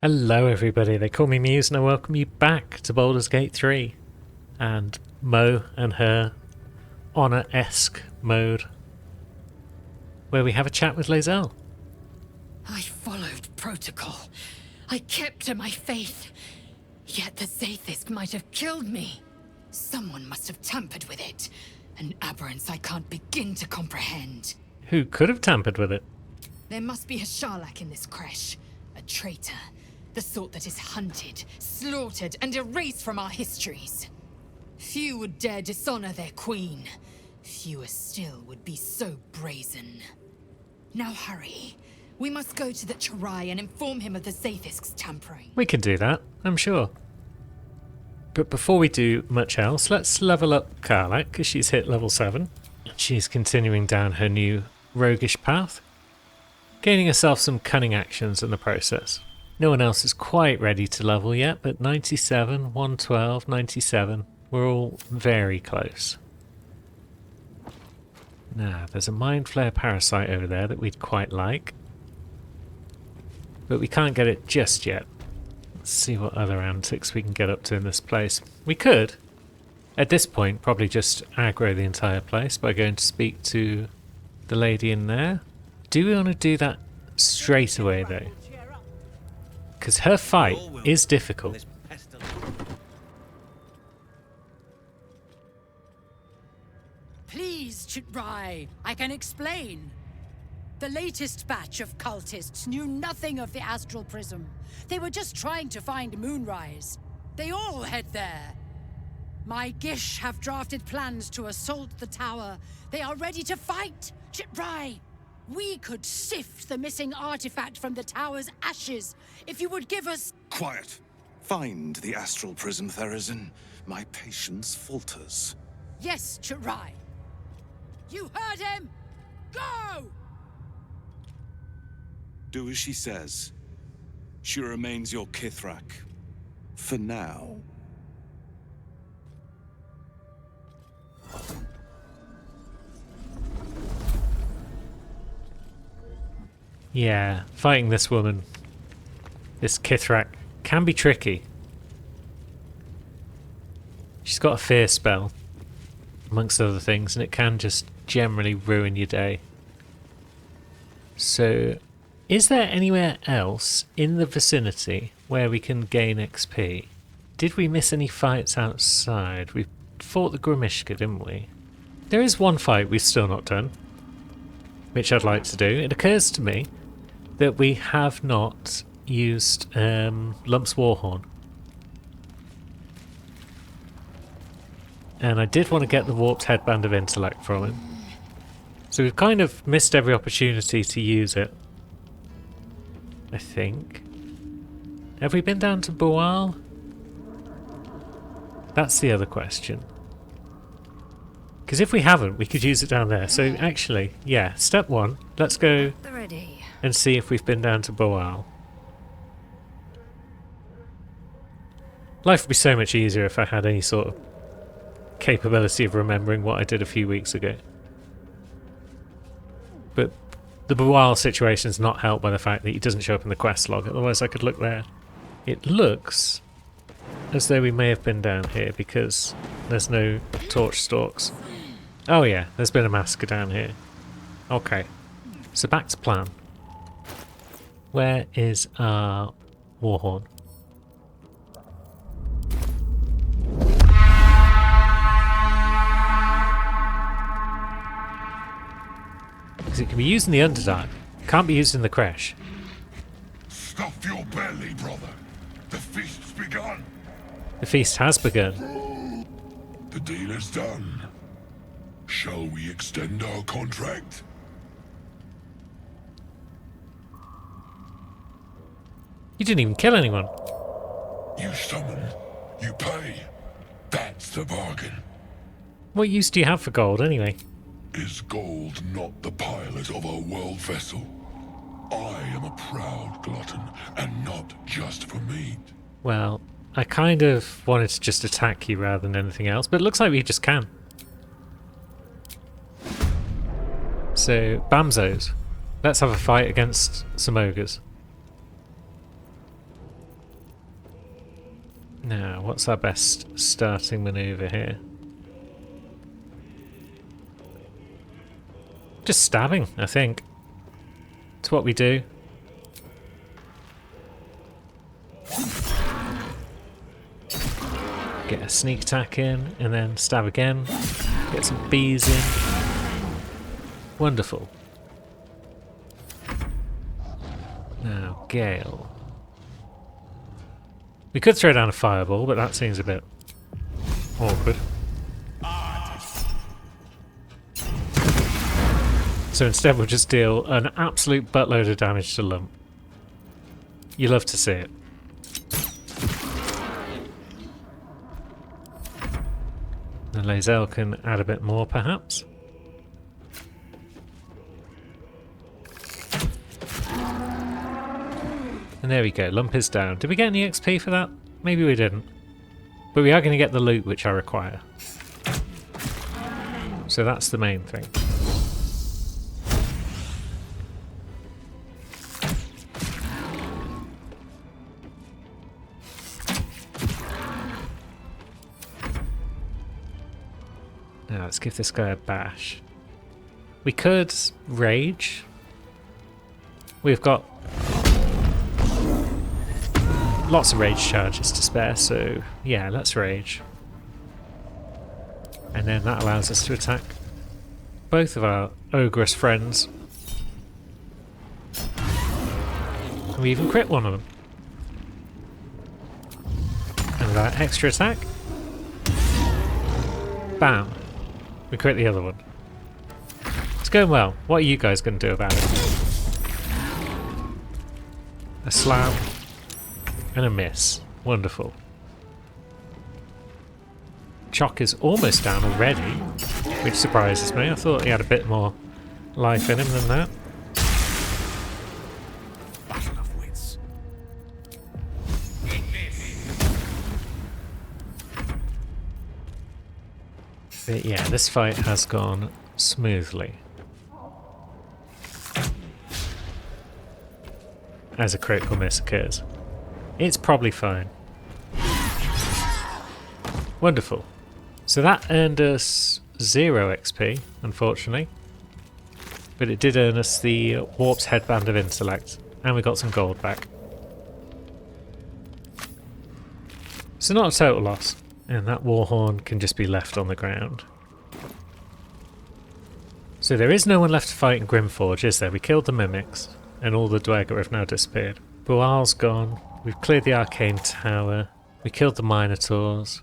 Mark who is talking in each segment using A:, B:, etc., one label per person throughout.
A: Hello everybody, they call me Muse and I welcome you back to Baldur's Gate 3 and Mo and her Honor-esque mode where we have a chat with Lae'zel.
B: I followed protocol. I kept to my faith. Yet the Zaith'isk might have killed me. Someone must have tampered with it. An aberrance I can't begin to comprehend.
A: Who could have tampered with it?
B: There must be a Sharlak in this creche. A traitor. The sort that is hunted, slaughtered, and erased from our histories. Few would dare dishonor their queen. Fewer still would be so brazen. Now hurry. We must go to the Chirai and inform him of the Zaith'isk's tampering.
A: We can do that, I'm sure. But before we do much else, let's level up Karlach because she's hit level 7. She's continuing down her new roguish path, gaining herself some cunning actions in the process. No one else is quite ready to level yet, but 97, 112, 97, we're all very close. Now, there's a Mind Flare Parasite over there that we'd quite like, but we can't get it just yet. Let's see what other antics we can get up to in this place. We could, at this point, probably just aggro the entire place by going to speak to the lady in there. Do we want to do that straight away, though? Because her fight is difficult.
C: Please, Chirai, I can explain. The latest batch of cultists knew nothing of the Astral Prism. They were just trying to find Moonrise. They all head there. My Gish have drafted plans to assault the tower. They are ready to fight, Chirai. We could sift the missing artifact from the tower's ashes if you would give us...
D: Quiet. Find the Astral Prism, Therazin. My patience falters.
C: Yes, Chirai. You heard him! Go!
D: Do as she says. She remains your Kithrak. For now.
A: Yeah, fighting this woman, this Kithrak, can be tricky. She's got a fear spell, amongst other things, and it can just generally ruin your day. So, is there anywhere else in the vicinity where we can gain XP? Did we miss any fights outside? We fought the Grimishka, didn't we? There is one fight we've still not done, which I'd like to do. It occurs to me that we have not used Lump's Warhorn. And I did want to get the Warped Headband of Intellect from him. So we've kind of missed every opportunity to use it, I think. Have we been down to Boal? That's the other question. Because if we haven't, we could use it down there. So actually, yeah, step one, let's go and see if we've been down to Boal. Life would be so much easier if I had any sort of capability of remembering what I did a few weeks ago. But the Boal situation is not helped by the fact that he doesn't show up in the quest log, otherwise I could look there. It looks as though we may have been down here because there's no torch stalks. Oh yeah, there's been a massacre down here. Okay, so back to plan. Where is our Warhorn? Because it can be used in the Underdark, can't be used in the Creche.
E: Stuff your belly, brother. The feast's begun.
A: The feast has begun.
E: The deal is done. Shall we extend our contract?
A: You didn't even kill anyone.
E: You summon, you pay. That's the bargain.
A: What use do you have for gold anyway?
E: Is gold not the pilot of our world vessel? I am a proud glutton, and not just for meat.
A: Well, I kind of wanted to just attack you rather than anything else, but it looks like we just can. So, Bamzos. Let's have a fight against some ogres. Now, what's our best starting maneuver here? Just stabbing, I think. It's what we do. Get a sneak attack in, and then stab again. Get some bees in. Wonderful. Now, Gale. We could throw down a fireball, but that seems a bit awkward. So instead we'll just deal an absolute buttload of damage to Lump. You love to see it. And Lae'zel can add a bit more, perhaps. And there we go, Lump is down. Did we get any XP for that? Maybe we didn't. But we are going to get the loot which I require. So that's the main thing. Now let's give this guy a bash. We could rage. We've got lots of rage charges to spare, so yeah, let's rage. And then that allows us to attack both of our ogress friends. And we even crit one of them. And with that extra attack, bam, we crit the other one. It's going well. What are you guys going to do about it? A slam. And a miss. Wonderful. Chock is almost down already, which surprises me. I thought he had a bit more life in him than that.
D: Battle of wits.
A: But yeah, this fight has gone smoothly. As a critical miss occurs. It's probably fine. Wonderful. So that earned us 0 XP, unfortunately. But it did earn us the Warp's Headband of Intellect, and we got some gold back. So not a total loss, and that Warhorn can just be left on the ground. So there is no one left to fight in Grimforge, is there? We killed the Mimics, and all the Dweger have now disappeared. Bual's gone. We've cleared the Arcane Tower. We killed the Minotaurs.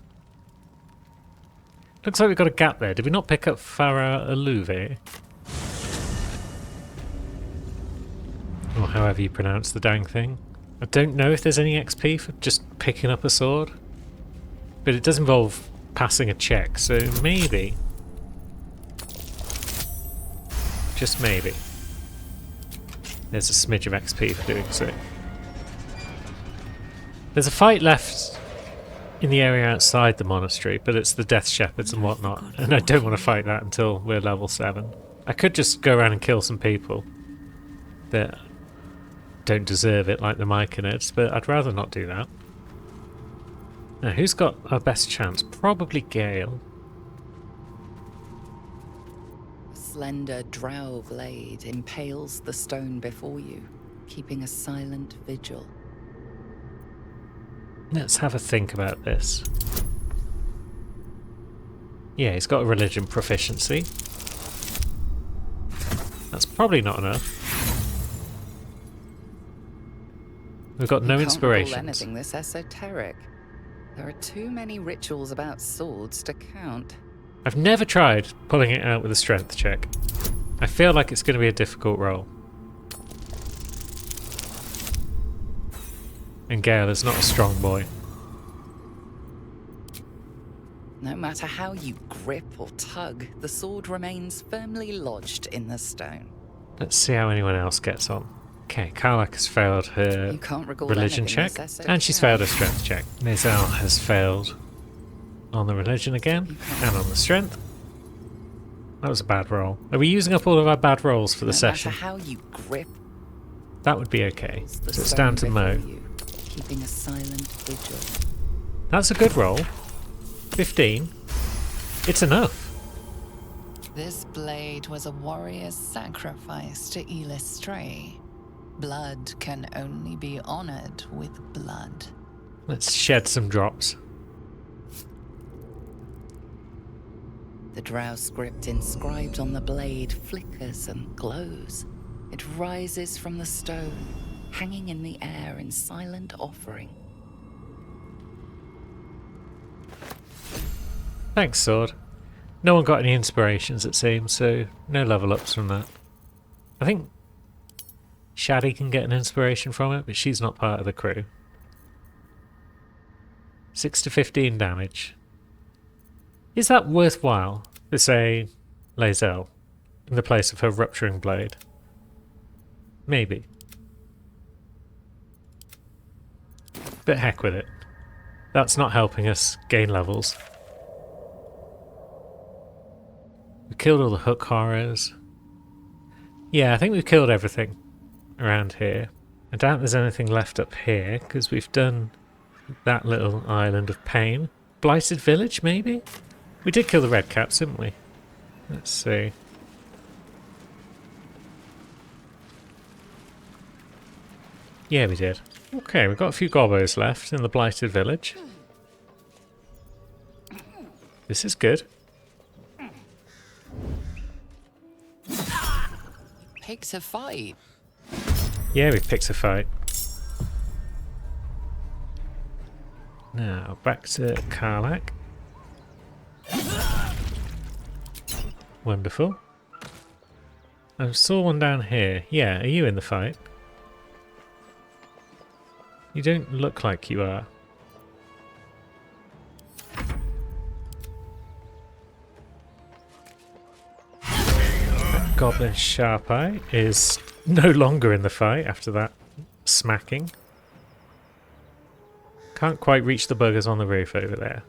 A: Looks like we've got a gap there. Did we not pick up Farah Aluve? Or however you pronounce the dang thing. I don't know if there's any XP for just picking up a sword. But it does involve passing a check, so maybe... just maybe. There's a smidge of XP for doing so. There's a fight left in the area outside the monastery, but it's the Death Shepherds and whatnot, and I don't want to fight that until we're level 7. I could just go around and kill some people that don't deserve it, like the Myconids, but I'd rather not do that. Now, who's got our best chance? Probably Gale.
F: A slender drow blade impales the stone before you, keeping a silent vigil.
A: Let's have a think about this. Yeah, he's got a religion proficiency. That's probably not enough. We've got no inspirations.
F: Can't call anything this esoteric. There are too many rituals about swords to count.
A: I've never tried pulling it out with a strength check. I feel like it's going to be a difficult roll. And Gale is not a strong boy.
F: No matter how you grip or tug, the sword remains firmly lodged in the stone.
A: Let's see how anyone else gets on. Okay, Karlach has failed her
F: You can't recall
A: religion
F: anything
A: check,
F: this
A: and she's failed her strength check. Lae'zel has failed on the religion again, and on the strength. That was a bad roll. Are we using up all of our bad rolls for the session?
F: No matter how you grip,
A: That would be okay.
F: the
A: So it's
F: stone
A: down to
F: before
A: Mo.
F: you, keeping a silent vigil.
A: That's a good roll. 15. It's enough.
F: This blade was a warrior's sacrifice to Elis Stray. Blood can only be honored with blood.
A: Let's shed some drops.
F: The drow script inscribed on the blade flickers and glows. It rises from the stone, hanging in the air in silent offering.
A: Thanks, sword. No one got any inspirations, it seems, so no level ups from that. I think Shaddy can get an inspiration from it, but she's not part of the crew. 6 to 15 damage. Is that worthwhile to say Lae'zel in the place of her rupturing blade? Maybe. But heck with it. That's not helping us gain levels. We killed all the hook horrors. Yeah, I think we've killed everything around here. I doubt there's anything left up here, because we've done that little island of pain. Blighted Village, maybe? We did kill the red caps, didn't we? Let's see. Yeah, we did. Okay, we've got a few gobbos left in the Blighted Village. This is good.
F: Picked a fight.
A: Yeah, we picked a fight. Now, back to Karlach. Wonderful. I saw one down here. Yeah, are you in the fight? You don't look like you are. That Goblin Sharp Eye is no longer in the fight after that smacking. Can't quite reach the buggers on the roof over there.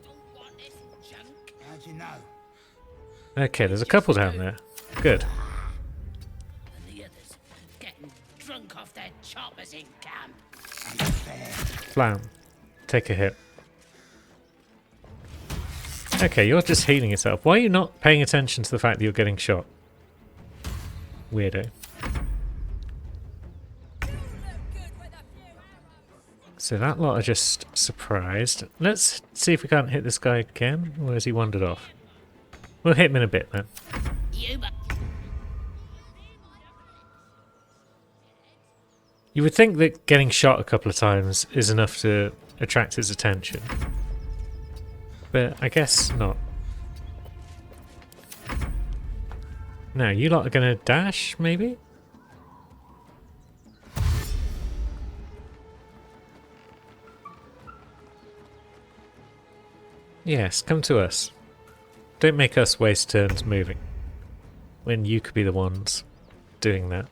A: Okay, there's a couple down there. Good.
G: And the others getting drunk off their choppers in camp.
A: Flam. Take a hit. Okay, you're just healing yourself. Why are you not paying attention to the fact that you're getting shot? Weirdo. So that lot are just surprised. Let's see if we can't hit this guy again. Or has he wandered off? We'll hit him in a bit then. You would think that getting shot a couple of times is enough to attract his attention. But I guess not. Now, you lot are going to dash, maybe? Yes, come to us. Don't make us waste turns moving, when you could be the ones doing that.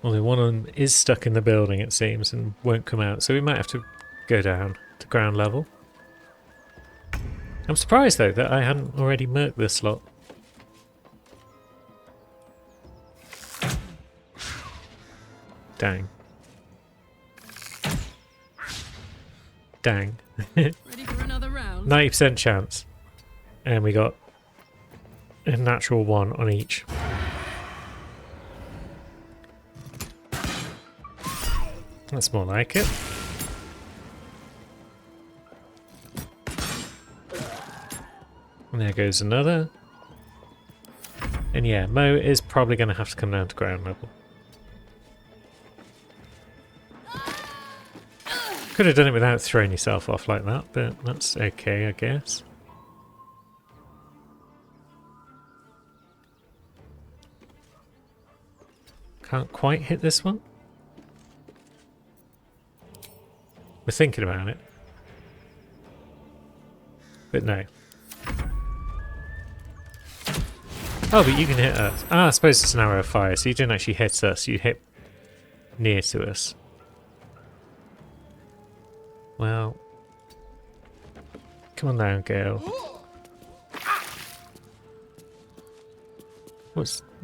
A: Only one of them is stuck in the building, it seems, and won't come out, so we might have to go down to ground level. I'm surprised, though, that I hadn't already murked this lot. Dang. Dang.
B: Ready for another round?
A: 90% chance. And we got a natural 1 on each. That's more like it. And there goes another. And yeah, Mo is probably going to have to come down to ground level. Could have done it without throwing yourself off like that, but that's okay, I guess. Can't quite hit this one. We're thinking about it. But no. Oh, but you can hit us. Ah, I suppose it's an arrow of fire, so you didn't actually hit us, you hit near to us. Well, come on down, Gale.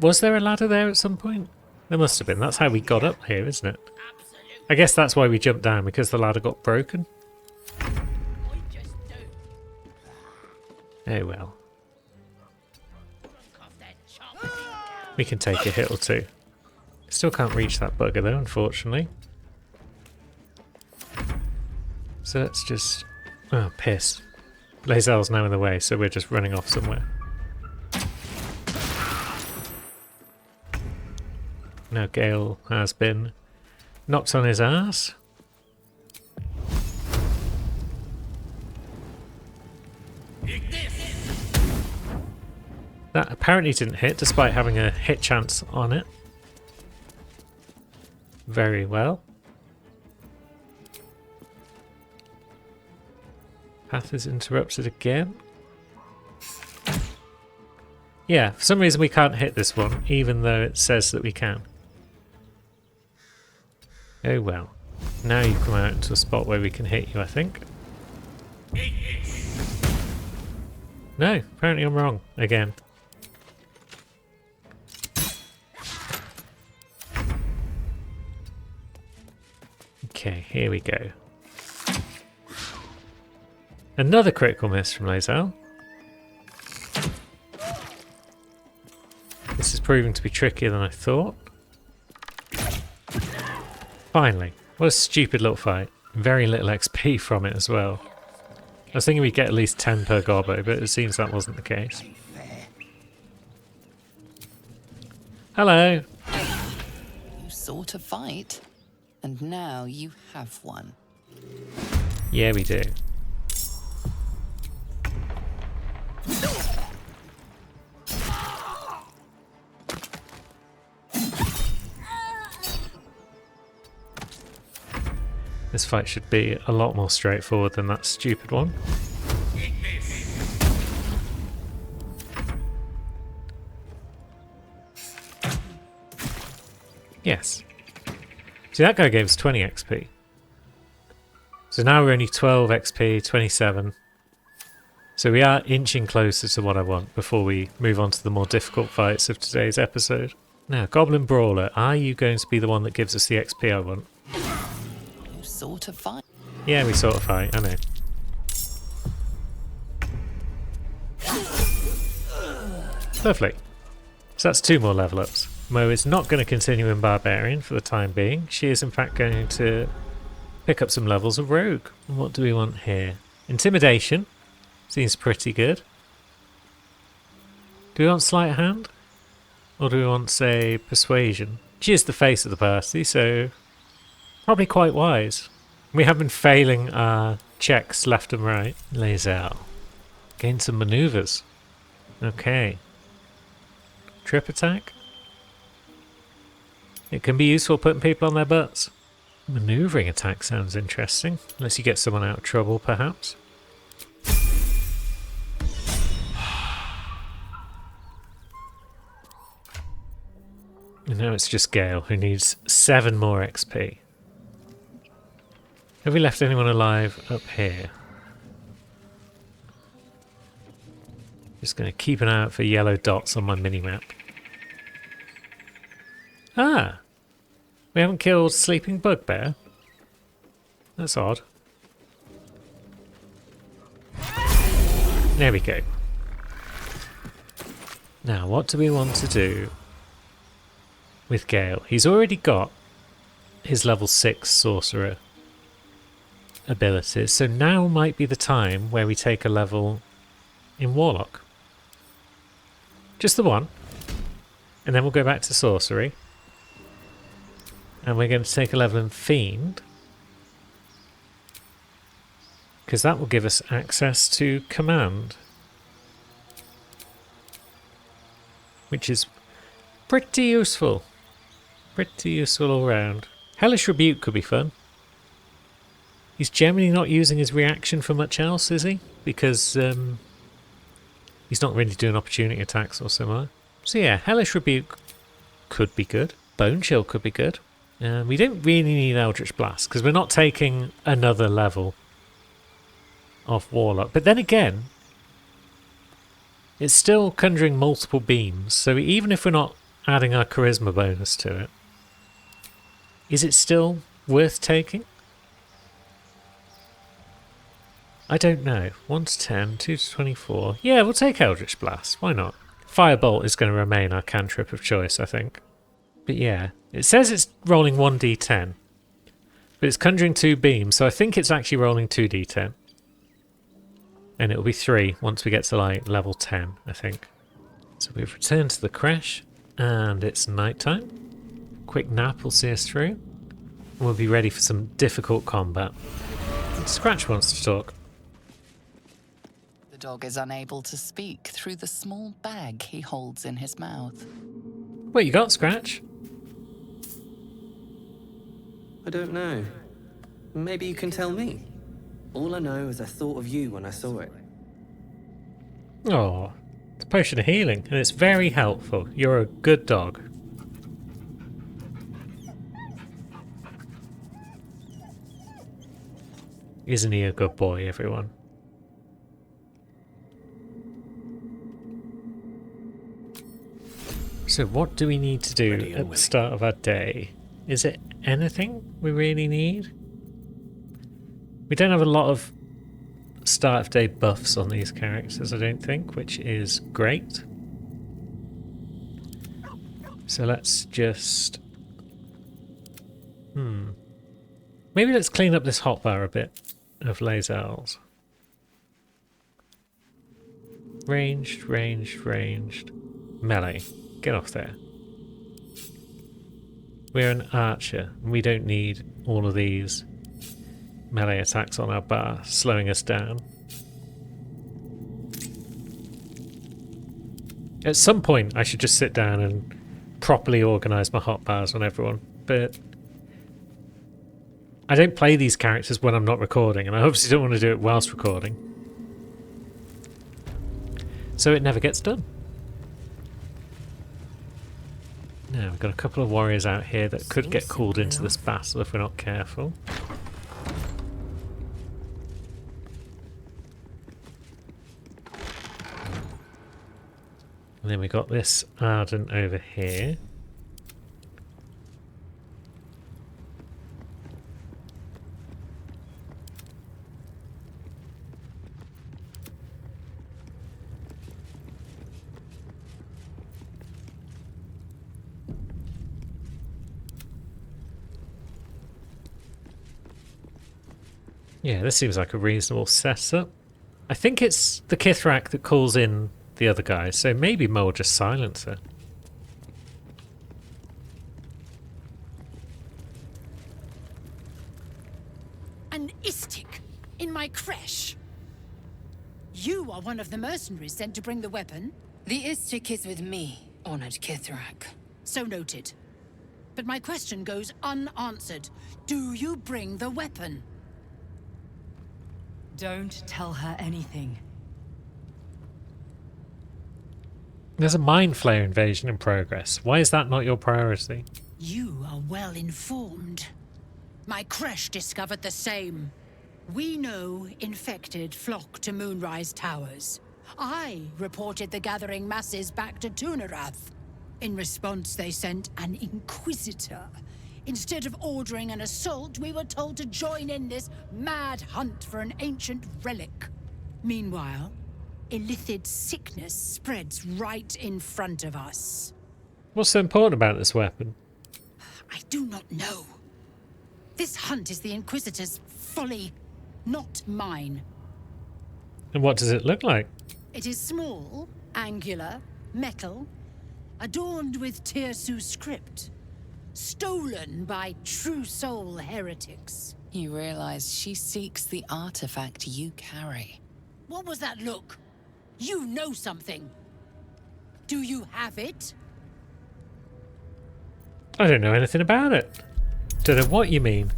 A: Was there a ladder there at some point? There must have been. That's how we got up here, isn't it? I guess that's why we jumped down, because the ladder got broken. Oh well. We can take a hit or two. Still can't reach that bugger though, unfortunately. So let's just... Oh, piss. Lae'zel's now in the way, so we're just running off somewhere. Now Gale has been knocked on his ass. That apparently didn't hit, despite having a hit chance on it. Very well. Path is interrupted again. Yeah, for some reason we can't hit this one, even though it says that we can. Oh well. Now you come out into a spot where we can hit you, I think. No, apparently I'm wrong again. Okay, here we go. Another critical miss from Lae'zel. This is proving to be trickier than I thought. Finally. What a stupid little fight. Very little XP from it as well. I was thinking we'd get at least 10 per gobbo, but it seems that wasn't the case. Hello!
F: You sought a fight, and now you have one.
A: Yeah, we do. This fight should be a lot more straightforward than that stupid one. Yes. See, that guy gave us 20 XP. So now we're only 12 XP, 27. So we are inching closer to what I want before we move on to the more difficult fights of today's episode. Now, Goblin Brawler, are you going to be the one that gives us the XP I want?
F: You sought a fight.
A: Yeah, we sort of fight, I know. Lovely. So that's 2 more level ups. Mo is not going to continue in Barbarian for the time being. She is in fact going to pick up some levels of Rogue. And what do we want here? Intimidation. Seems pretty good. Do we want Sleight of Hand? Or do we want, say, Persuasion? She is the face of the party, so probably quite wise. We have been failing our checks left and right. Lae'zel. Gain some maneuvers. Okay. Trip attack. It can be useful putting people on their butts. Maneuvering attack sounds interesting. Unless you get someone out of trouble, perhaps. And now it's just Gale, who needs 7 more XP. Have we left anyone alive up here? Just going to keep an eye out for yellow dots on my mini-map. Ah! We haven't killed Sleeping Bugbear? That's odd. There we go. Now, what do we want to do with Gale? He's already got his level 6 sorcerer abilities, so now might be the time where we take a level in Warlock. Just the one. And then we'll go back to sorcery. And we're going to take a level in Fiend, because that will give us access to Command, which is pretty useful. Pretty useful all round. Hellish Rebuke could be fun. He's generally not using his reaction for much else, is he? Because he's not really doing opportunity attacks or similar. So yeah, Hellish Rebuke could be good. Bone Chill could be good. We don't really need Eldritch Blast, because we're not taking another level of Warlock. But then again, It's still conjuring multiple beams, so even if we're not adding our charisma bonus to it, is it still worth taking? I don't know. 1 to 10, 2 to 24. Yeah, we'll take Eldritch Blast. Why not? Firebolt is going to remain our cantrip of choice, I think. But yeah, it says it's rolling 1d10. But it's conjuring 2 beams, so I think it's actually rolling 2d10. And it'll be 3 once we get to like level 10, I think. So we've returned to the creche, and it's nighttime. Quick nap will see us through. And we'll be ready for some difficult combat. Scratch wants to talk.
F: The dog is unable to speak through the small bag he holds in his mouth.
A: What you got, Scratch?
H: I don't know. Maybe you can tell me. All I know is I thought of you when I saw it.
A: Oh, it's a potion of healing, and it's very helpful. You're a good dog. Isn't he a good boy, everyone? So what do we need to do at the start of our day? Is it anything we really need? We don't have a lot of start of day buffs on these characters, I don't think, which is great. So let's just... Maybe let's clean up this hotbar a bit of Lae'zel's. Ranged, ranged, ranged. Melee. Get off there. We're an archer, and we don't need all of these melee attacks on our bar, slowing us down. At some point, I should just sit down and properly organise my hotbars on everyone, but I don't play these characters when I'm not recording, and I obviously don't want to do it whilst recording. So it never gets done. Now, we've got a couple of warriors out here that could get called into this battle if we're not careful. And then we got this Ardent over here. Yeah, this seems like a reasonable setup. I think it's the Kithrak that calls in the other guys, so maybe Mo will just silence her.
C: An Istik in my creche. You are one of the mercenaries sent to bring the weapon.
I: The Istik is with me, honored Kithrak.
C: So noted. But my question goes unanswered. Do you bring the weapon?
B: Don't tell her anything.
A: There's a Mind Flayer invasion in progress. Why is that not your priority?
C: You are well informed. My creche discovered the same. We know infected flock to Moonrise Towers. I reported the gathering masses back to Tunarath. In response, they sent an Inquisitor. Instead of ordering an assault, we were told to join in this mad hunt for an ancient relic. Meanwhile, Illithid sickness spreads right in front of us.
A: What's so important about this weapon?
C: I do not know. This hunt is the Inquisitor's folly, not mine.
A: And what does it look like?
C: It is small, angular, metal, adorned with Tirsu script. Stolen by true soul heretics.
F: You realize she seeks the artifact you carry.
C: What was that look? You know something. Do you have it?
A: I don't know anything about it. Don't know what you mean.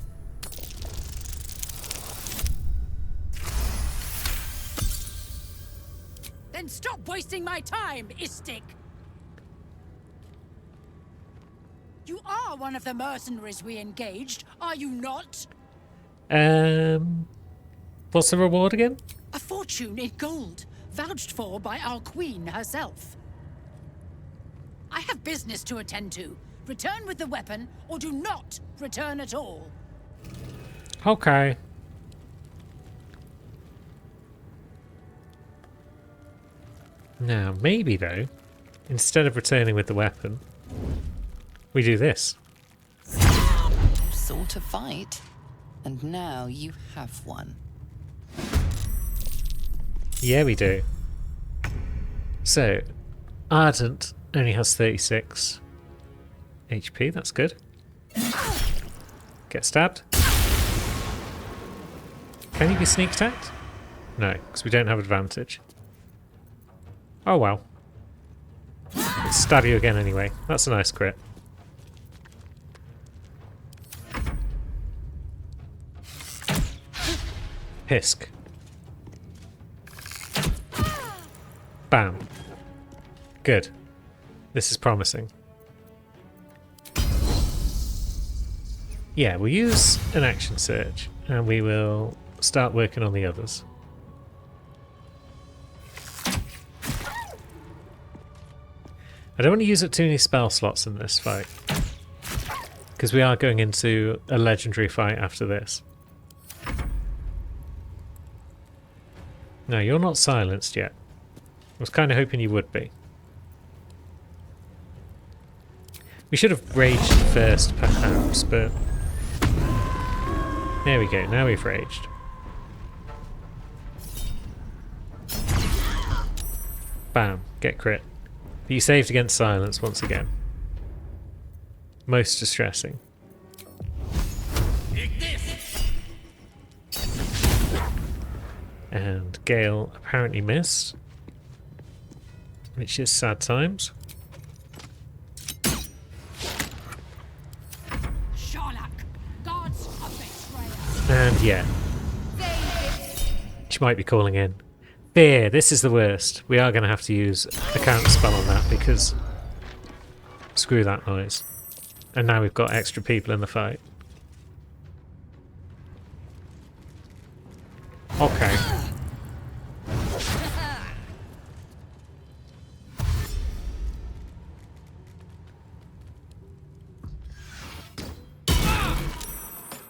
C: Then stop wasting my time, Istik! You are one of the mercenaries we engaged, are you not?
A: What's the reward again?
C: A fortune in gold, vouched for by our queen herself. I have business to attend to. Return with the weapon, or do not return at all.
A: Okay. Now, maybe though, instead of returning with the weapon, we do this.
F: Sought a fight, and now you have one.
A: Yeah, we do. So, Ardent only has 36 HP, that's good. Get stabbed. Can you be sneak attacked? No, because we don't have advantage. Oh well. Let's stab you again anyway. That's a nice crit. Pisk. Bam. Good. This is promising. Yeah, we'll use an action search and we will start working on the others. I don't want to use up too many spell slots in this fight, because we are going into a legendary fight after this. No, you're not silenced yet. I was kind of hoping you would be. We should have raged first, perhaps, but... There we go, now we've raged. Bam, get crit. But you saved against silence once again. Most distressing. And Gale apparently missed, which is sad times. And yeah, she might be calling in. Fear, this is the worst. We are going to have to use a counter spell on that because screw that noise. And now we've got extra people in the fight. Okay.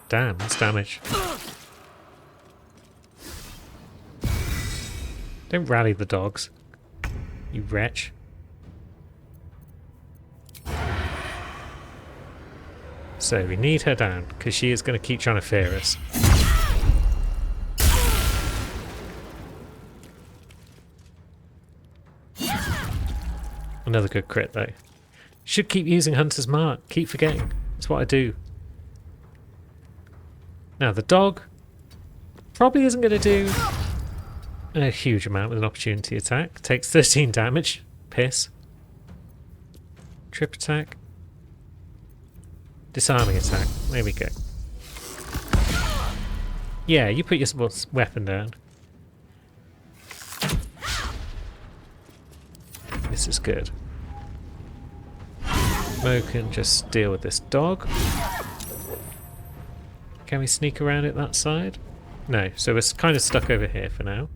A: Damn, that's damage. Don't rally the dogs, you wretch. So we need her down, because she is going to keep trying to fear us. Another good crit though. Should keep using Hunter's Mark, keep forgetting. That's what I do. Now the dog probably isn't going to do a huge amount with an opportunity attack. Takes 13 damage. Piss. Trip attack. Disarming attack. There we go. Yeah, you put your weapon down. This is good. Mo can just deal with this dog. Can we sneak around it that side? No, so we're kind of stuck over here for now.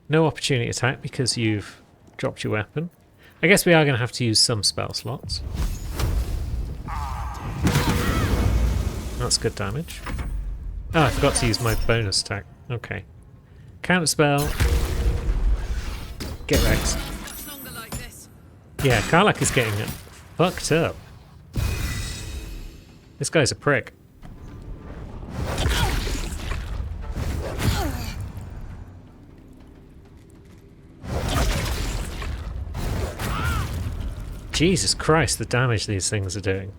A: No opportunity attack because you've dropped your weapon. I guess we are going to have to use some spell slots. That's good damage. Oh, I forgot to use my bonus attack. Okay. Counter spell. Get wrecked. Yeah, Karlach is getting fucked up. This guy's a prick. Jesus Christ, the damage these things are doing.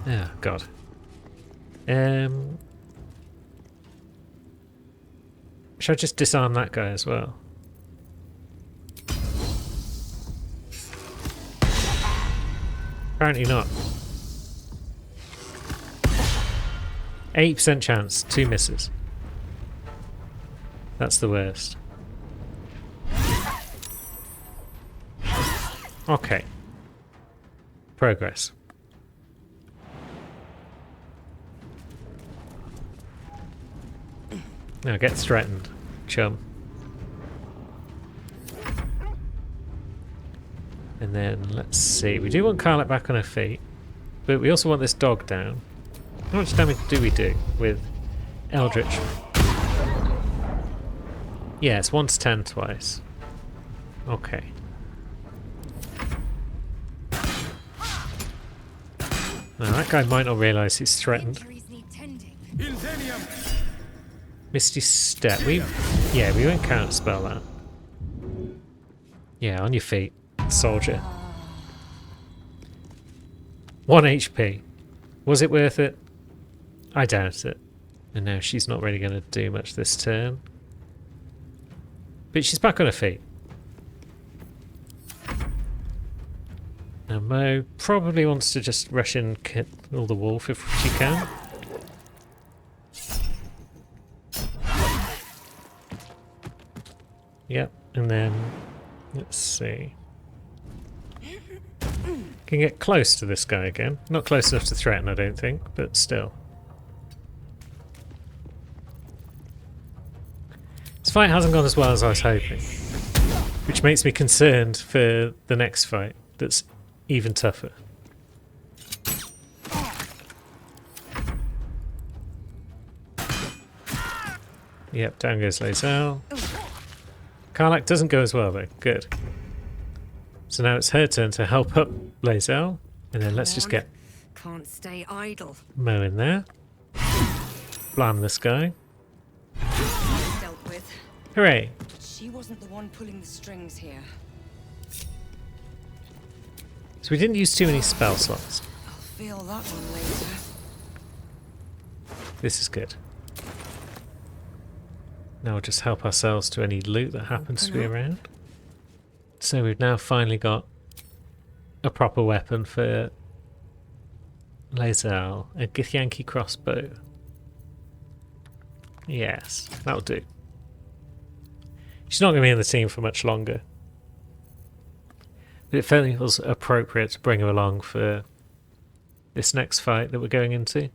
A: Oh, God. Should I just disarm that guy as well? Apparently not. 8% chance, 2 misses. That's the worst. Okay. Progress. Now get threatened, chum. And then, let's see. We do want Karlach back on her feet. But we also want this dog down. How much damage do we do with Eldritch? Yeah, it's 1 to 10 twice. Okay. Now that guy might not realise he's threatened. Misty Step. We won't counterspell that. Yeah, on your feet, soldier. 1 HP. Was it worth it? I doubt it. And now she's not really going to do much this turn. But she's back on her feet. Now Mo probably wants to just rush in and kill the wolf if she can. Yep, and then let's see. Can get close to this guy again. Not close enough to threaten, I don't think, but still. This fight hasn't gone as well as I was hoping, which makes me concerned for the next fight that's even tougher. Yep, down goes Lae'zel. Karlach doesn't go as well though, good. So now it's her turn to help up Lae'zel, and then let's just get
I: Can't stay idle.
A: Mo in there. Blam this guy.
I: Dealt with.
A: Hooray!
I: She wasn't the one pulling the strings here.
A: So we didn't use too many spell slots.
I: I'll feel that one later.
A: This is good. Now we'll just help ourselves to any loot that happens to be around. So we've now finally got a proper weapon for Lae'zel, a Githyanki crossbow. Yes, that'll do. She's not going to be in the team for much longer. But it feels appropriate to bring her along for this next fight that we're going into.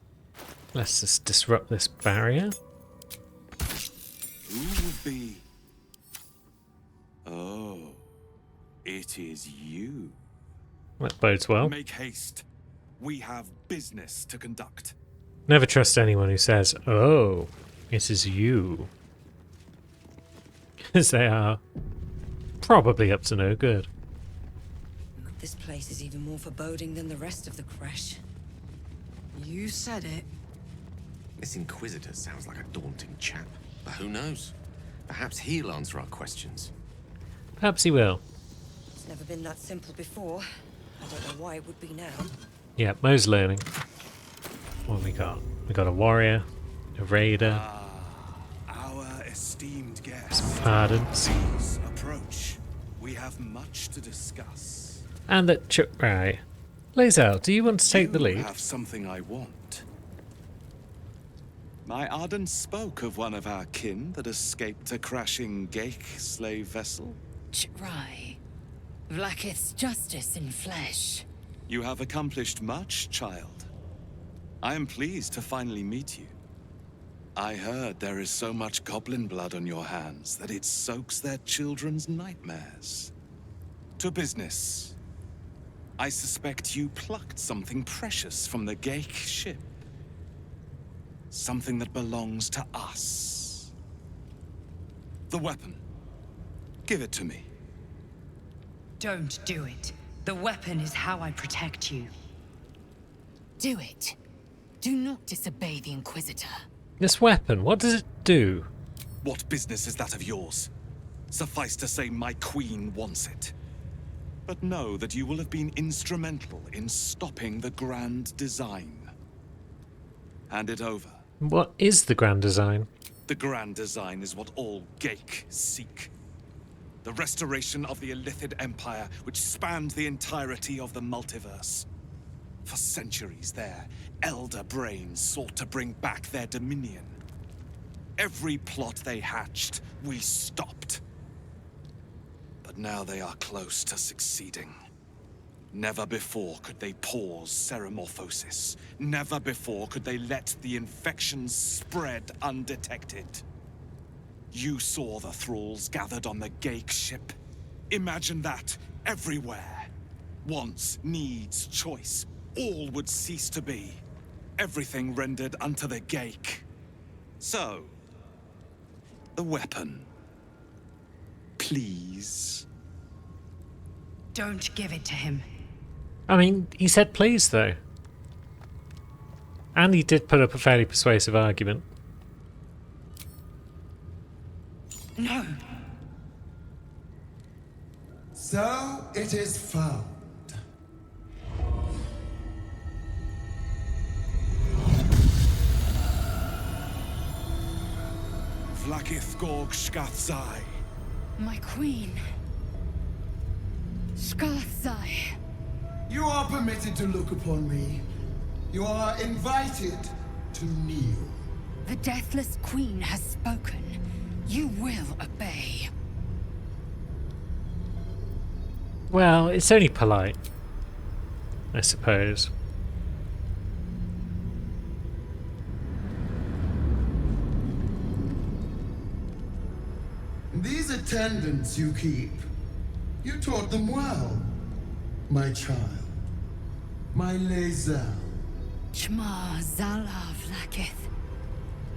A: Let's just disrupt this barrier.
D: Who would be? Oh, it is you.
A: That bodes well.
D: Make haste. We have business to conduct.
A: Never trust anyone who says, "Oh, it is you," because they are probably up to no good.
I: This place is even more foreboding than the rest of the Kresh. You said it.
J: This Inquisitor sounds like a daunting chap, but who knows? Perhaps he'll answer our questions.
A: Perhaps he will.
I: It's never been that simple before. I don't know why it would be now.
A: Yeah, Mo's learning. What have we got? We got a warrior, a raider,
D: Our esteemed guest.
A: some ardents,
D: Please approach. We have much to discuss.
A: and that right. Lae'zel, do you want to take the
D: You
A: lead?
D: have something I want. My Arden spoke of one of our kin that escaped a crashing Geik slave vessel.
F: Try. Vlaakith's justice in flesh.
D: You have accomplished much, child. I am pleased to finally meet you. I heard there is so much goblin blood on your hands that it soaks their children's nightmares. To business. I suspect you plucked something precious from the Geik ship. Something that belongs to us. The weapon. Give it to me.
K: Don't do it. The weapon is how I protect you.
B: Do it. Do not disobey the Inquisitor.
A: This weapon, what does it do?
D: What business is that of yours? Suffice to say my queen wants it. But know that you will have been instrumental in stopping the Grand Design. Hand it over.
A: What is the grand design?
D: The Grand Design is what all Geik seek. The restoration of the Illithid Empire, which spanned the entirety of the multiverse. For centuries, their elder brains sought to bring back their dominion. Every plot they hatched, we stopped. But now they are close to succeeding. Never before could they pause Ceramorphosis. Never before could they let the infections spread undetected. You saw the thralls gathered on the Gake ship. Imagine that everywhere. Wants, needs, choice, all would cease to be. Everything rendered unto the Gake. So, the weapon. Please.
K: Don't give it to him.
A: I mean, he said please, though. And he did put up a fairly persuasive argument.
K: No.
L: So it is found.
D: Vlaakith Gorg Shkathzai.
B: My queen. Shkathzai.
L: You are permitted to look upon me. You are invited to kneel.
B: The Deathless Queen has spoken. You will obey.
A: Well, it's only polite, I suppose.
L: These attendants you keep, you taught them well, my child. My Lae'zel.
B: Chma Zala Vlaakith.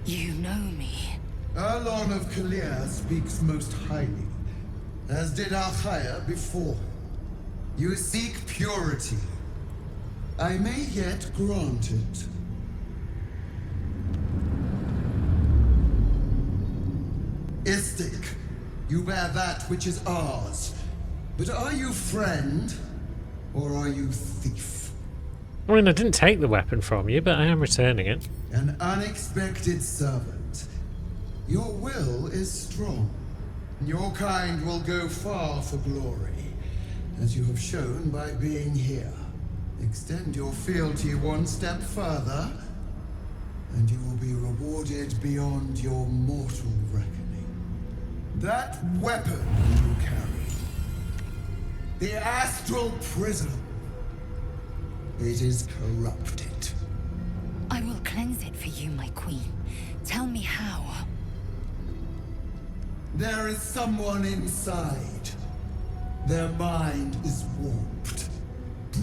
B: You know me.
L: Erlon of Kalir speaks most highly, as did Alchaya before. You seek purity. I may yet grant it. Istik, you bear that which is ours. But are you friend, or are you thief?
A: I mean, I didn't take the weapon from you, but I am returning it.
L: An unexpected servant. Your will is strong. Your kind will go far for glory, as you have shown by being here. Extend your fealty one step further, and you will be rewarded beyond your mortal reckoning. That weapon you carry, the Astral Prism, it is corrupted.
B: I will cleanse it for you, my queen. Tell me how.
L: There is someone inside. Their mind is warped,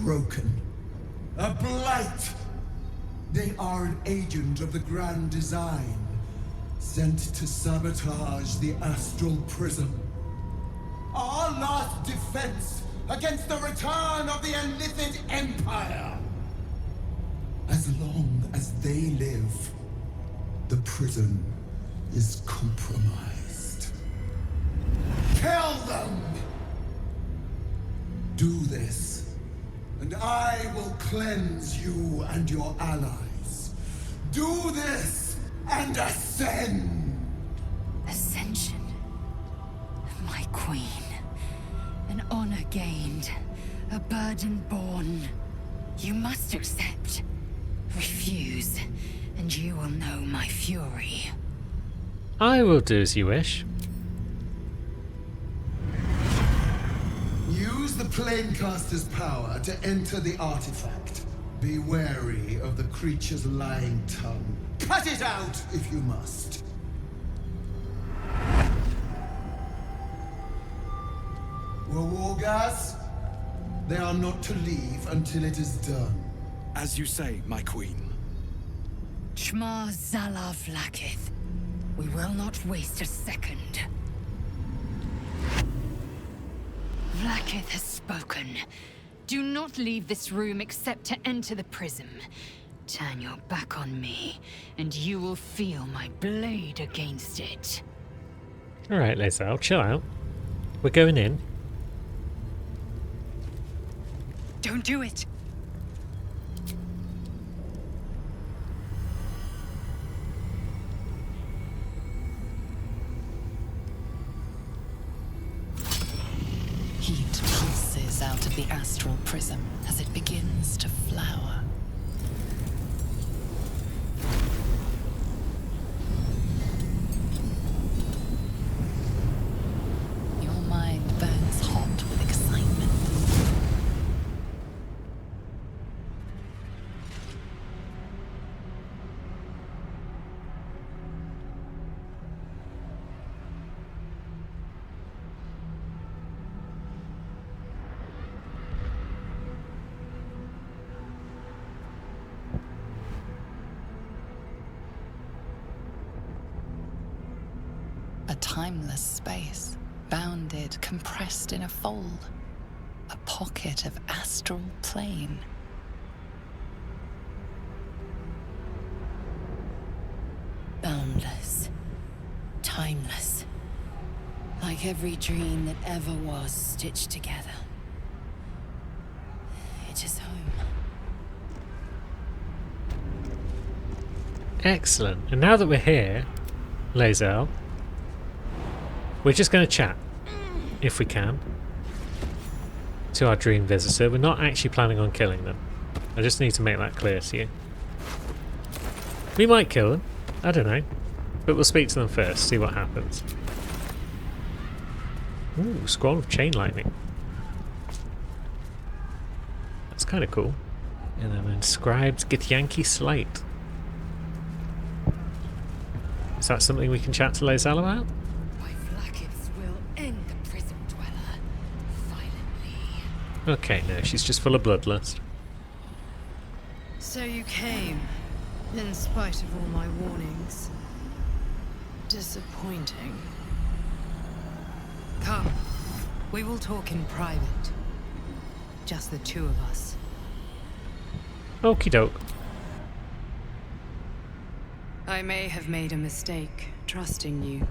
L: broken, a blight. They are an agent of the Grand Design, sent to sabotage the Astral Prism. Our last defense against the return of the Illithid Empire. As long as they live, the prison is compromised. Kill them! Do this, and I will cleanse you and your allies. Do this, and ascend!
B: Ascension. My queen. An honor gained. A burden borne. You must accept. Refuse, and you will know my fury.
A: I will do as you wish.
L: Use the Planecaster's power to enter the artifact. Be wary of the creature's lying tongue. Cut it out if you must. Wargas, they are not to leave until it is done.
D: As you say, my queen.
B: Chma Zala Vlaakith. We will not waste a second. Vlaakith has spoken. Do not leave this room except to enter the prism. Turn your back on me, and you will feel my blade against it.
A: Alright, Lae'zel, chill out. We're going in.
K: Don't do it.
F: Heat pulses out of the astral prism as it begins to flower. Your mind burns hot with excitement. A timeless space, bounded, compressed in a fold. A pocket of astral plane.
I: Boundless. Timeless. Like every dream that ever was stitched together. It is home.
A: Excellent. And now that we're here, Lae'zel, we're just going to chat, if we can, to our dream visitor. We're not actually planning on killing them. I just need to make that clear to you. We might kill them. I don't know. But we'll speak to them first, see what happens. Ooh, Scroll of Chain Lightning. That's kind of cool. And an inscribed Githyanki slate. Is that something we can chat to Lae'zel about?
B: My Vlaakiths will end the prison dweller violently.
A: Okay, no, she's just full of bloodlust.
I: So you came, in spite of all my warnings. Disappointing. Come, we will talk in private. Just the two of us.
A: Okie doke.
I: I may have made a mistake trusting you.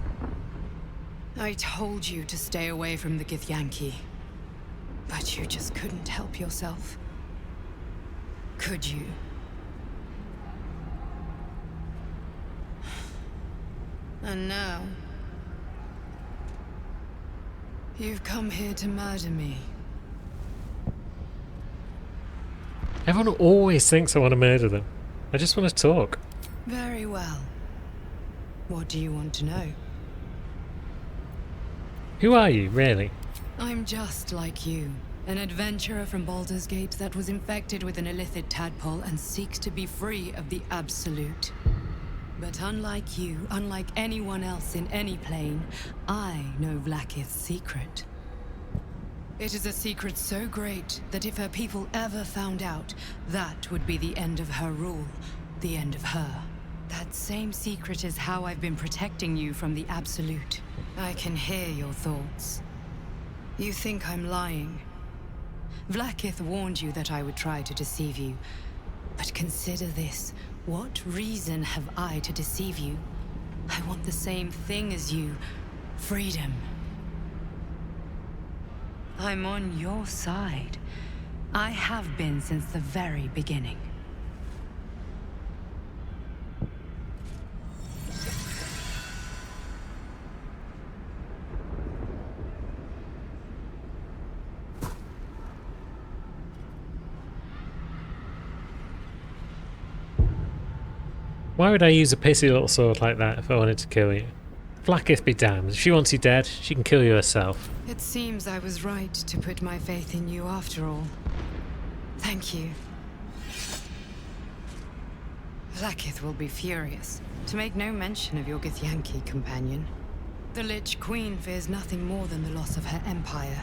I: I told you to stay away from the Githyanki, but you just couldn't help yourself. Could you? And now, you've come here to murder me.
A: Everyone always thinks I want to murder them. I just want to talk.
I: Very well. What do you want to know?
A: Who are you, really?
I: I'm just like you. An adventurer from Baldur's Gate that was infected with an illithid tadpole and seeks to be free of the Absolute. But unlike you, unlike anyone else in any plane, I know Vlaakith's secret. It is a secret so great that if her people ever found out, that would be the end of her rule, the end of her. That same secret is how I've been protecting you from the Absolute. I can hear your thoughts. You think I'm lying. Vlaakith warned you that I would try to deceive you. But consider this. What reason have I to deceive you? I want the same thing as you. Freedom. I'm on your side. I have been since the very beginning.
A: Why would I use a pissy little sword like that if I wanted to kill you? Vlaakith be damned. If she wants you dead, she can kill you herself.
I: It seems I was right to put my faith in you after all. Thank you. Vlaakith will be furious, to make no mention of your Githyanki companion. The Lich Queen fears nothing more than the loss of her empire.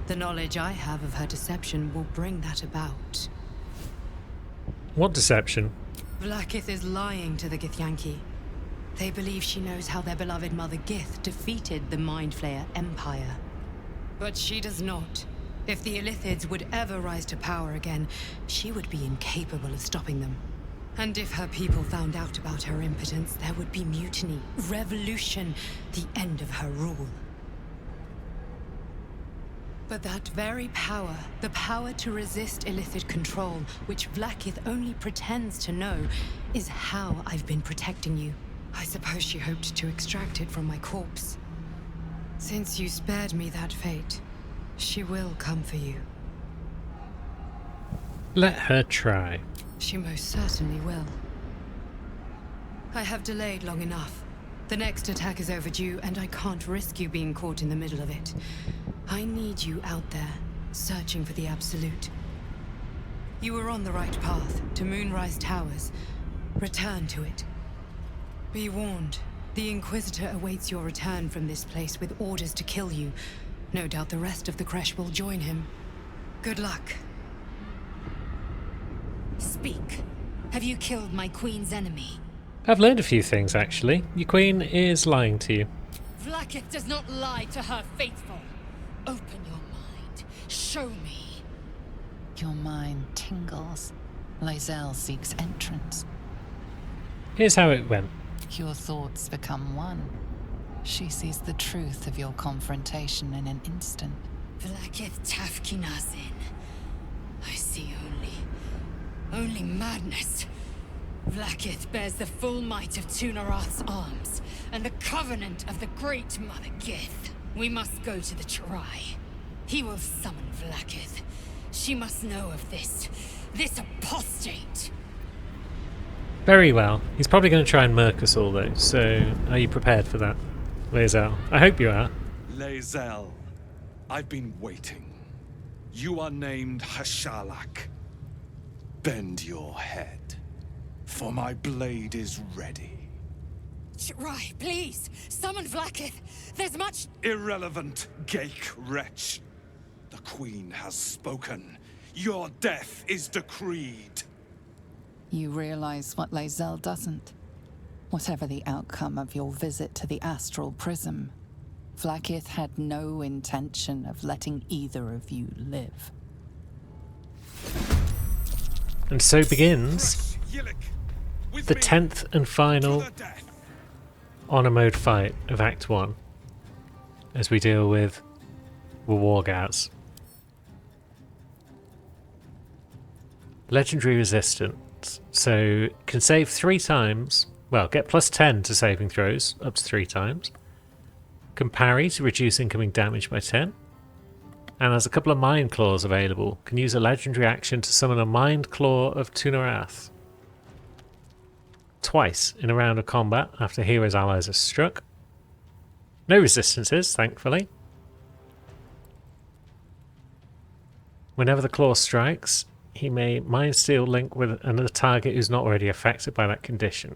I: The knowledge I have of her deception will bring that about.
A: What deception?
I: Vlaakith is lying to the Githyanki. They believe she knows how their beloved mother Gith defeated the Mind Flayer Empire. But she does not. If the Illithids would ever rise to power again, she would be incapable of stopping them. And if her people found out about her impotence, there would be mutiny, revolution, the end of her rule. But that very power, the power to resist Illithid control, which Vlaakith only pretends to know, is how I've been protecting you. I suppose she hoped to extract it from my corpse. Since you spared me that fate, she will come for you.
A: Let her try.
I: She most certainly will. I have delayed long enough. The next attack is overdue, and I can't risk you being caught in the middle of it. I need you out there, searching for the Absolute. You were on the right path, to Moonrise Towers. Return to it. Be warned, the Inquisitor awaits your return from this place with orders to kill you. No doubt the rest of the Kresh will join him. Good luck.
B: Speak. Have you killed my queen's enemy?
A: I've learned a few things, actually. Your queen is lying to you.
B: Vlaakith does not lie to her faithful. Open your mind. Show me.
F: Your mind tingles. Lae'zel seeks entrance.
A: Here's how it went.
F: Your thoughts become one. She sees the truth of your confrontation in an instant.
B: Vlaakith Tafkinazin. I see only madness. Vlaakith bears the full might of Tunarath's arms, and the covenant of the Great Mother Gith. We must go to the Terai. He will summon Vlaakith. She must know of this apostate.
A: Very well. He's probably going to try and murk us all though, so are you prepared for that, Lae'zel? I hope you are.
D: Lae'zel, I've been waiting. You are named Hashalak. Bend your head, for my blade is ready.
B: Terai, please, summon Vlaakith. There's much...
D: Irrelevant, Ghaik wretch. The Queen has spoken. Your death is decreed.
F: You realize what Lae'zel doesn't. Whatever the outcome of your visit to the Astral Prism, Vlaakith had no intention of letting either of you live.
A: And so begins the 10th and final honor mode fight of Act 1 as we deal with the Wargaz. Legendary resistance. So can save 3 times. Well, get plus 10 to saving throws, up to 3 times. Can parry to reduce incoming damage by 10. And has a couple of Mind Claws available. Can use a legendary action to summon a Mind Claw of Tunarath. Twice in a round of combat after hero's allies are struck. No resistances, thankfully. Whenever the claw strikes, he may Mind Steal link with another target who's not already affected by that condition.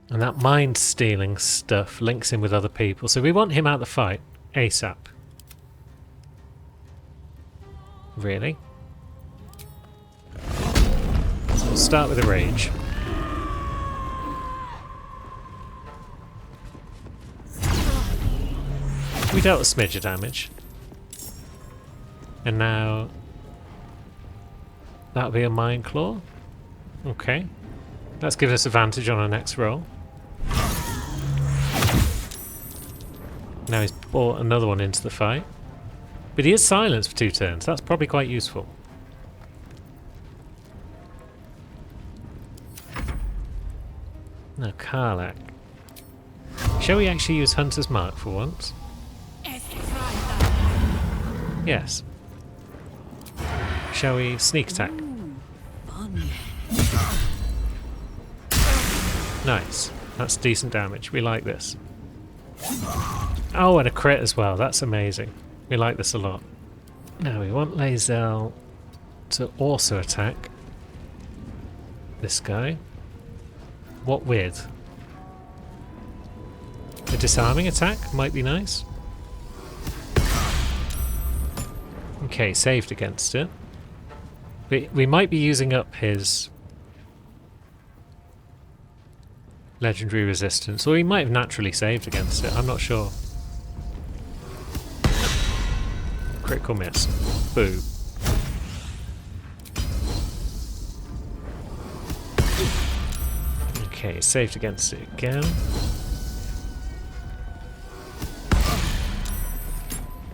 A: And that Mind Stealing stuff links him with other people, so we want him out of the fight ASAP. Really? So we'll start with a rage. We dealt a smidge of damage. And now that'll be a Mind Claw. Okay. That's given us advantage on our next roll. Now he's brought another one into the fight. But he is silenced for 2 turns. That's probably quite useful. Now Karlach. Shall we actually use Hunter's Mark for once? Yes. Shall we sneak attack? Nice. That's decent damage. We like this. Oh, and a crit as well. That's amazing. We like this a lot. Now we want Lae'zel to also attack this guy. What with? A disarming attack might be nice. Okay, saved against it. We might be using up his legendary resistance, or he might have naturally saved against it. I'm not sure. Critical miss. Boo. Okay, saved against it again.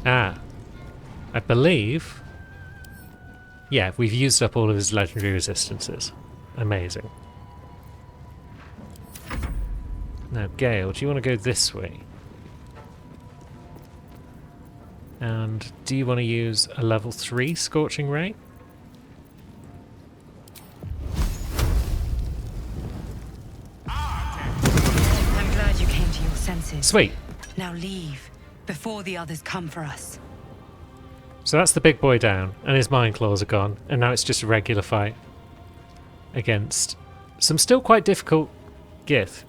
A: Ah. I believe... Yeah, we've used up all of his legendary resistances. Amazing. Now, Gale, do you want to go this way? And do you want to use a level 3 Scorching Ray?
K: I'm glad you came to your senses.
A: Sweet.
K: Now leave, before the others come for us.
A: So that's the big boy down, and his Mind Claws are gone, and now it's just a regular fight against some still quite difficult Gith.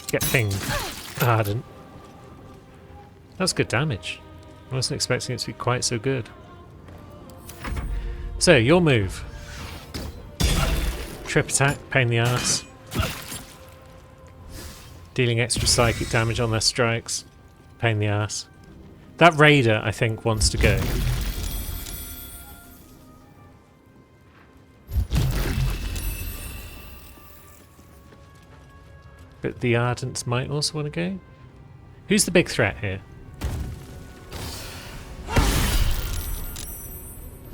A: Get pinged. Ah, I didn't. That's good damage. I wasn't expecting it to be quite so good. So, your move. Trip attack, pain in the arse. Dealing extra psychic damage on their strikes. Pain in the ass. That raider, I think, wants to go. But the Ardents might also want to go. Who's the big threat here?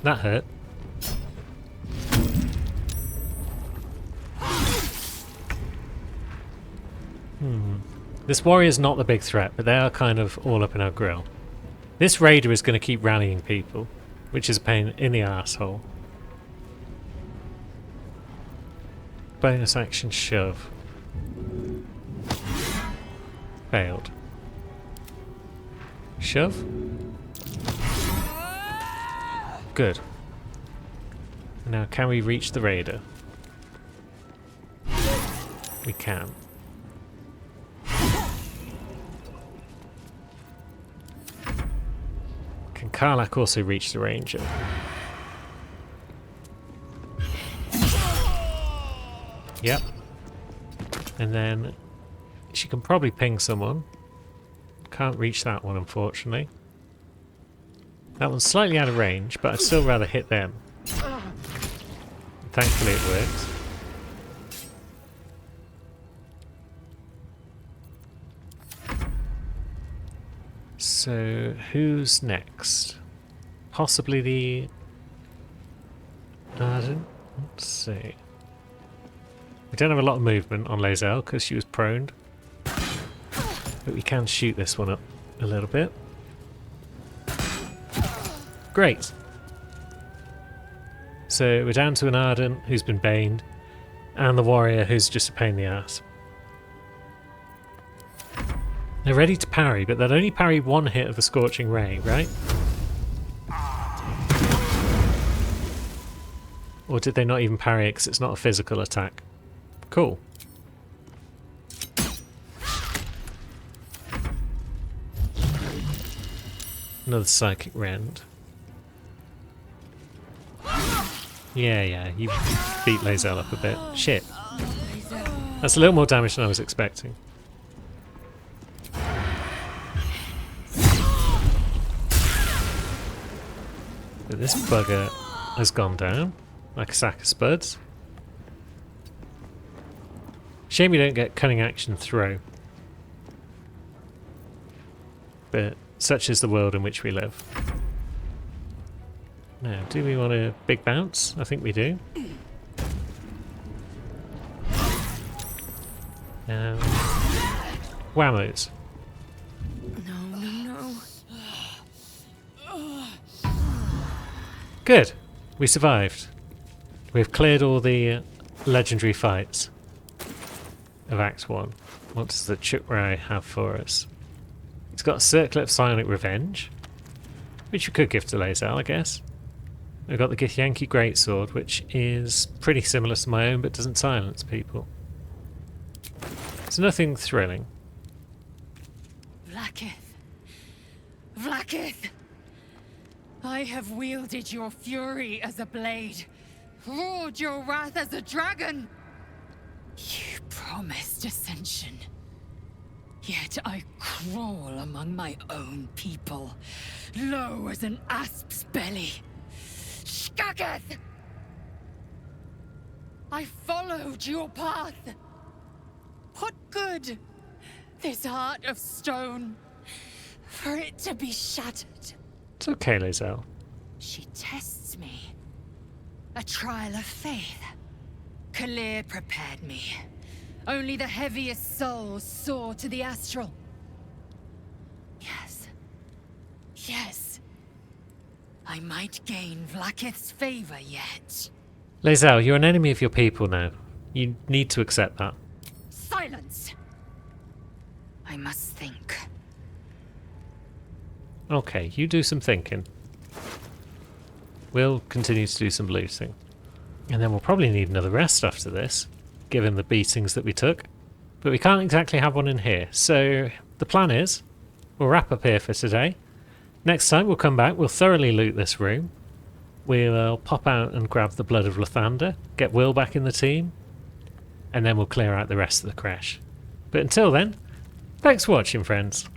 A: That hurt. This warrior's not the big threat, but they are kind of all up in our grill. This raider is going to keep rallying people, which is a pain in the asshole. Bonus action shove. Failed. Shove? Good. Now can we reach the raider? We can. Can Karlach also reach the ranger? Yep. And then she can probably ping someone. Can't reach that one, unfortunately. That one's slightly out of range, but I'd still rather hit them. Thankfully it works. So, who's next? Possibly the Arden? Let's see. We don't have a lot of movement on Lae'zel because she was prone. But we can shoot this one up a little bit. Great. So we're down to an Arden who's been baned, and the warrior who's just a pain in the ass. They're ready to parry, but they'll only parry one hit of the Scorching Ray, right? Or did they not even parry it because it's not a physical attack? Cool. Another Psychic Rend. Yeah, you beat Lae'zel up a bit. Shit. That's a little more damage than I was expecting. But this bugger has gone down like a sack of spuds. Shame we don't get cunning action throw. But such is the world in which we live. Now, do we want a big bounce? I think we do. Now, whammos.
B: No.
A: Good. We survived. We've cleared all the legendary fights of Act 1. What does the Chukrai have for us? It's got a Circlet of Psionic Revenge, which we could give to Lae'zel, I guess. We've got the Githyanki Greatsword, which is pretty similar to my own, but doesn't silence people. So nothing thrilling.
B: Vlaakith! I have wielded your fury as a blade, roared your wrath as a dragon. You promised ascension. Yet I crawl among my own people, low as an asp's belly. Skaketh! I followed your path. What good? This heart of stone, for it to be shattered.
A: It's okay, Lae'zel.
B: She tests me. A trial of faith. Kalir prepared me. Only the heaviest souls soar to the astral. Yes. I might gain Vlaakith's favor yet.
A: Lae'zel, you're an enemy of your people now. You need to accept that.
B: Silence! I must think.
A: Okay, you do some thinking. We'll continue to do some looting. And then we'll probably need another rest after this, given the beatings that we took. But we can't exactly have one in here. So the plan is, we'll wrap up here for today. Next time we'll come back, we'll thoroughly loot this room. We'll pop out and grab the Blood of Lathander, get Will back in the team, and then we'll clear out the rest of the crash. But until then, thanks for watching, friends.